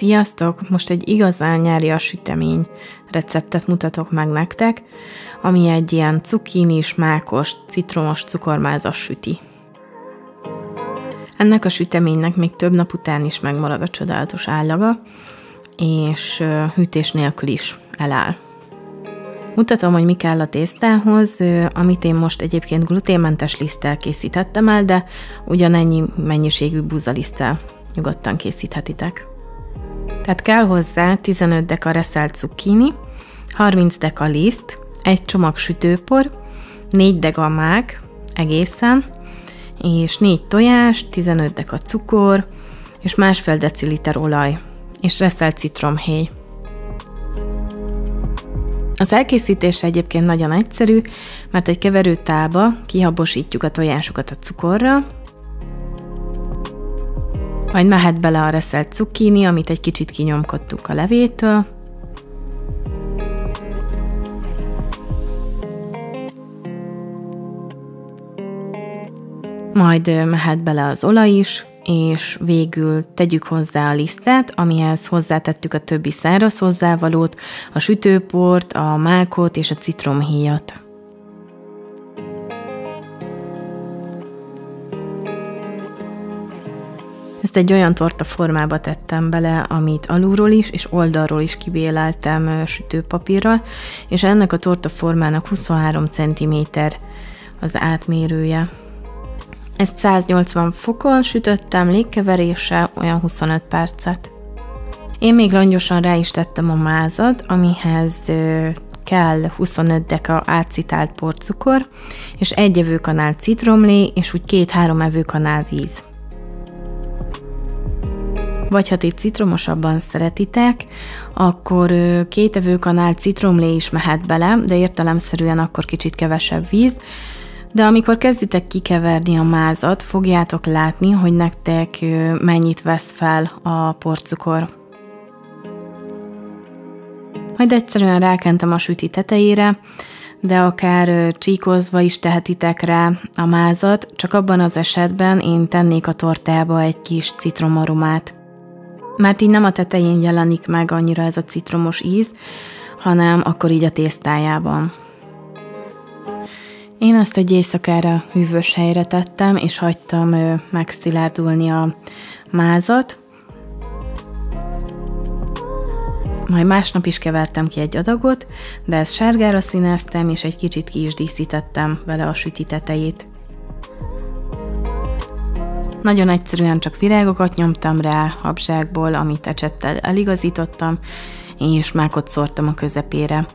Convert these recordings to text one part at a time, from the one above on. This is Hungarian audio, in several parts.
Sziasztok! Most egy igazán nyárias sütemény receptet mutatok meg nektek, ami egy ilyen cukinis, mákos, citromos, cukormázas süti. Ennek a süteménynek még több nap után is megmarad a csodálatos állaga, és hűtés nélkül is eláll. Mutatom, hogy mi kell a tésztához, amit én most egyébként gluténmentes liszttel készítettem el, de ugyanennyi mennyiségű búzaliszttel nyugodtan készíthetitek. Tehát kell hozzá 15 deka reszelt cukkini, 30 deka liszt, egy csomag sütőpor, 4 deka mák egészen, és 4 tojás, 15 deka cukor, és 1,5 deciliter olaj, és reszelt citromhéj. Az elkészítése egyébként nagyon egyszerű, mert egy keverőtálba kihabosítjuk a tojásokat a cukorra, majd mehet bele a reszelt cukkini, amit egy kicsit kinyomkodtuk a levétől. Majd mehet bele az olaj is, és végül tegyük hozzá a lisztet, amihez hozzátettük a többi száraz hozzávalót, a sütőport, a mákot és a citromhéjat. Ezt egy olyan torta formába tettem bele, amit alulról is és oldalról is kibéleltem sütőpapírral, és ennek a torta formának 23 cm az átmérője. Ezt 180 fokon sütöttem légkeveréssel olyan 25 percet. Én még langyosan rá is tettem a mázat, amihez kell 25 deka átcitált porcukor, és 1 evőkanál citromlé, és úgy 2-3 evőkanál víz. Vagy ha ti citromosabban szeretitek, akkor 2 evőkanál citromlé is mehet bele, de értelemszerűen akkor kicsit kevesebb víz. De amikor kezditek kikeverni a mázat, fogjátok látni, hogy nektek mennyit vesz fel a porcukor. Majd egyszerűen rákentem a süti tetejére, de akár csíkozva is tehetitek rá a mázat, csak abban az esetben én tennék a tortába egy kis citromaromát. Mert így nem a tetején jelenik meg annyira ez a citromos íz, hanem akkor így a tésztájában. Én ezt egy éjszakára hűvös helyre tettem, és hagytam megszilárdulni a mázat. Majd másnap is kevertem ki egy adagot, de ezt sárgára színeztem, és egy kicsit ki is díszítettem vele a süti tetejét. Nagyon egyszerűen csak virágokat nyomtam rá habzsákból, amit ecsettel eligazítottam, és mákot szórtam a közepére.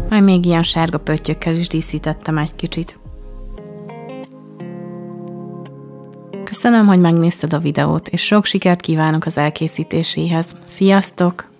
Majd még ilyen sárga pöttyökkel is díszítettem egy kicsit. Köszönöm, hogy megnézted a videót, és sok sikert kívánok az elkészítéséhez. Sziasztok!